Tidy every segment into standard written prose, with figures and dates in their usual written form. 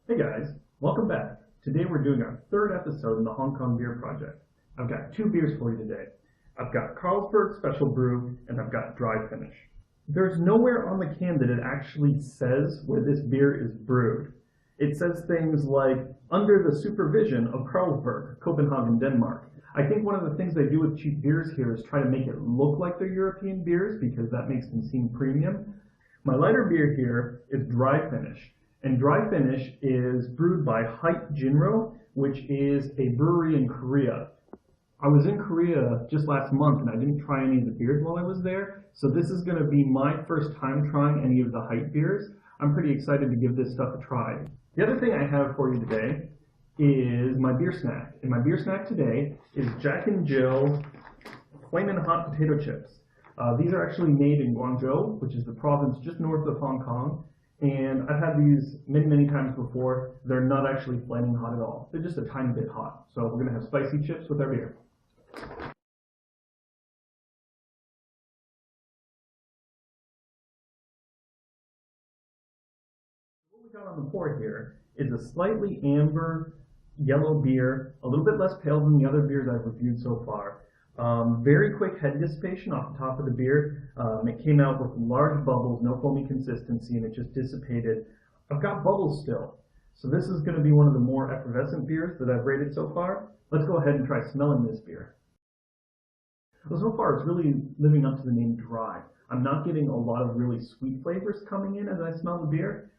Hey guys, welcome back. Today we're doing our third episode in the Hong Kong Beer Project. I've got two beers for you today. I've got Carlsberg Special Brew and I've got Dry Finish. There's nowhere on the can that it actually says where this beer is brewed. It says things like, under the supervision of Carlsberg, Copenhagen, Denmark. I think one of the things they do with cheap beers here is try to make it look like they're European beers because that makes them seem premium. My lighter beer here is Dry Finish. And Dry Finish is brewed by Hite Jinro, which is a brewery in Korea. I was in Korea just last month and I didn't try any of the beers while I was there, so this is going to be my first time trying any of the Hite beers. I'm pretty excited to give this stuff a try. The other thing I have for you today is my beer snack. And my beer snack today is Jack and Jill Flamin' Hot Potato Chips. These are actually made in Guangzhou, which is the province just north of Hong Kong. And I've had these many times before. They're not actually flaming hot at all. They're just a tiny bit hot. So we're going to have spicy chips with our beer. What we got on the pour here is a slightly amber yellow beer, a little bit less pale than the other beers I've reviewed so far. Very quick head dissipation off the top of the beer. It came out with large bubbles, no foamy consistency, and it just dissipated. I've got bubbles still, so this is going to be one of the more effervescent beers that I've rated so far. Let's go ahead and try smelling this beer. Well, so far it's really living up to the name dry. I'm not getting a lot of really sweet flavors coming in as I smell the beer.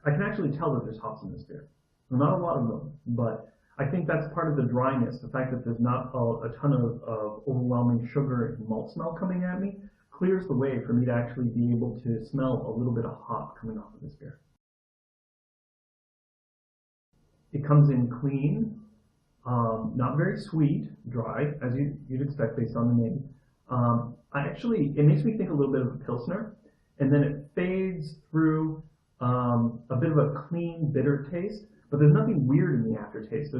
I can actually tell that there's hops in this beer. Not a lot of them, but I think that's part of the dryness. The fact that there's not a ton of overwhelming sugar and malt smell coming at me clears the way for me to actually be able to smell a little bit of hop coming off of this beer. It comes in clean, not very sweet, dry, as you'd expect based on the name. It makes me think a little bit of a Pilsner, and then it fades through a bit of a clean, bitter taste, but there's nothing weird in the aftertaste.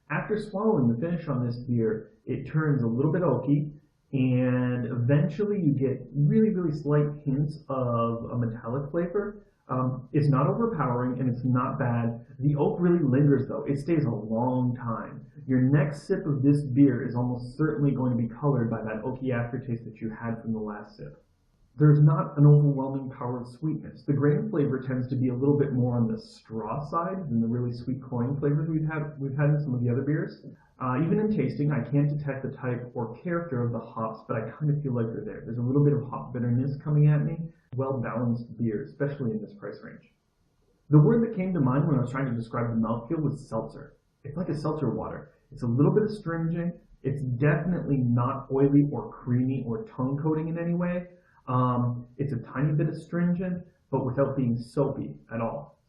After swallowing the finish on this beer, it turns a little bit oaky, and eventually you get really slight hints of a metallic flavor. It's not overpowering and it's not bad. The oak really lingers though. It stays a long time. Your next sip of this beer is almost certainly going to be colored by that oaky aftertaste that you had from the last sip. There's not an overwhelming power of sweetness. The grain flavor tends to be a little bit more on the straw side than the really sweet cloying flavors we've had in some of the other beers. Even in tasting, I can't detect the type or character of the hops, but I kind of feel like they're there. There's a little bit of hop bitterness coming at me. Well-balanced beer, especially in this price range. The word that came to mind when I was trying to describe the mouthfeel was seltzer. It's like a seltzer water. It's a little bit astringent. It's definitely not oily or creamy or tongue coating in any way. It's a tiny bit astringent, but without being soapy at all.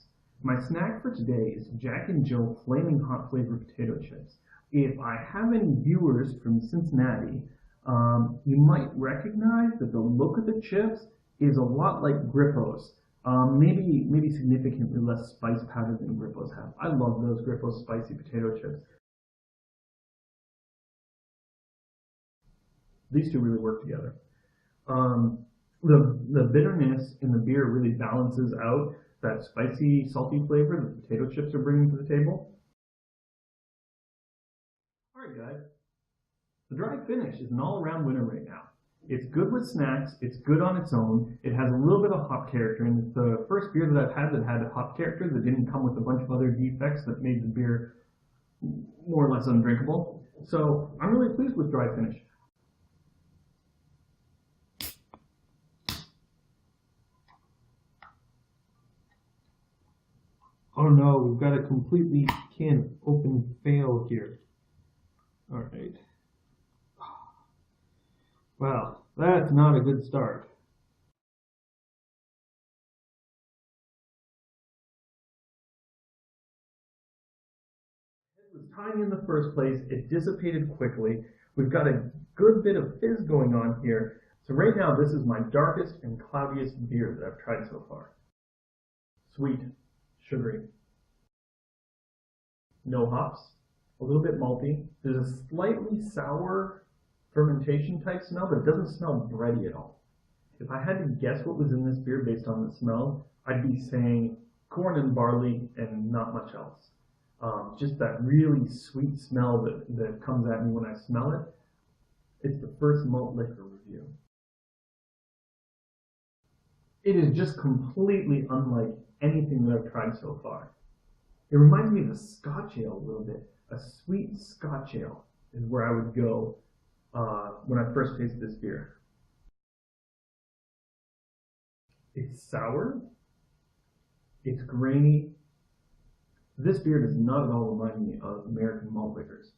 My snack for today is Jack and Jill Flaming Hot Flavored Potato Chips. If I have any viewers from Cincinnati, you might recognize that the look of the chips is a lot like Grippos. Maybe significantly less spice powder than Grippos have. I love those Grippos spicy potato chips. These two really work together. The bitterness in the beer really balances out that spicy, salty flavor that the potato chips are bringing to the table. Alright guys, the Dry Finish is an all-around winner right now. It's good with snacks, it's good on its own, it has a little bit of hop character, and it's the first beer that I've had that had a hop character that didn't come with a bunch of other defects that made the beer more or less undrinkable. So I'm really pleased with Dry Finish. Oh no, we've got a completely canned open fail here. Alright. Well, that's not a good start. It was tiny in the first place, it dissipated quickly. We've got a good bit of fizz going on here. So right now this is my darkest and cloudiest beer that I've tried so far. Sweet. Sugary. No hops, a little bit malty. There's a slightly sour fermentation type smell, but it doesn't smell bready at all. If I had to guess what was in this beer based on the smell, I'd be saying corn and barley and not much else. Just that really sweet smell that comes at me when I smell it. It's the first malt liquor review. It is just completely unlike anything that I've tried so far. It reminds me of a Scotch ale a little bit. A sweet Scotch ale is where I would go when I first tasted this beer. It's sour. It's grainy. This beer does not at all remind me of American malt liquors.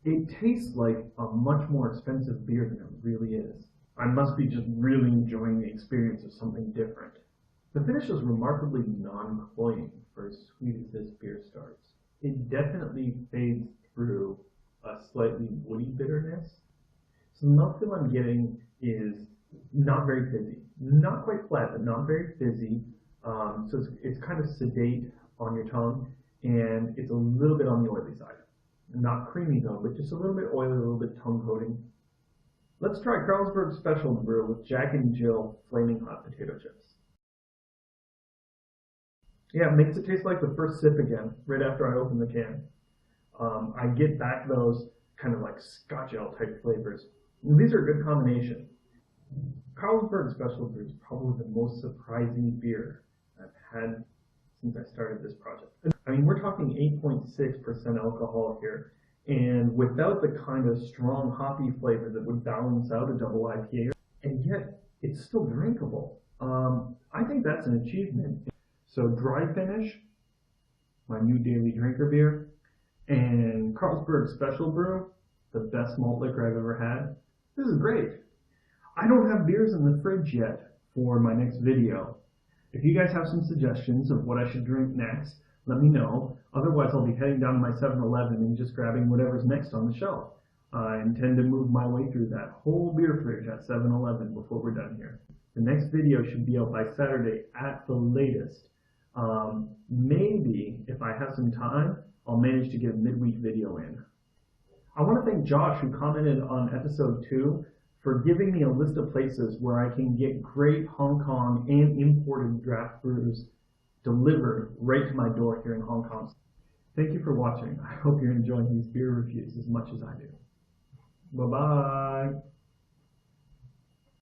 It tastes like a much more expensive beer than it really is. I must be just really enjoying the experience of something different. The finish is remarkably non-cloying for as sweet as this beer starts. It definitely fades through a slightly woody bitterness. So the mouthfeel I'm getting is not very fizzy. Not quite flat, but not very fizzy. So it's kind of sedate on your tongue, and it's a little bit on the oily side. Not creamy though, but just a little bit oily, a little bit tongue coating. Let's try Carlsberg Special Brew with Jack and Jill Flaming Hot Potato Chips. Yeah, it makes it taste like the first sip again, right after I open the can. I get back those kind of like Scotch ale type flavors. And these are a good combination. Carlsberg Special Brew is probably the most surprising beer I've had since I started this project. I mean, we're talking 8.6% alcohol here, and without the kind of strong hoppy flavor that would balance out a double IPA, and yet it's still drinkable. I think that's an achievement. So dry finish, my new daily drinker beer, and Carlsberg Special Brew, the best malt liquor I've ever had. This is great. I don't have beers in the fridge yet for my next video. If you guys have some suggestions of what I should drink next, let me know. Otherwise, I'll be heading down to my 7-Eleven and just grabbing whatever's next on the shelf. I intend to move my way through that whole beer fridge at 7-Eleven before we're done here. The next video should be out by Saturday at the latest. Maybe, if I have some time, I'll manage to get a midweek video in. I want to thank Josh, who commented on episode 2, for giving me a list of places where I can get great Hong Kong and imported draft brews delivered right to my door here in Hong Kong. Thank you for watching. I hope you're enjoying these beer reviews as much as I do. Bye-bye.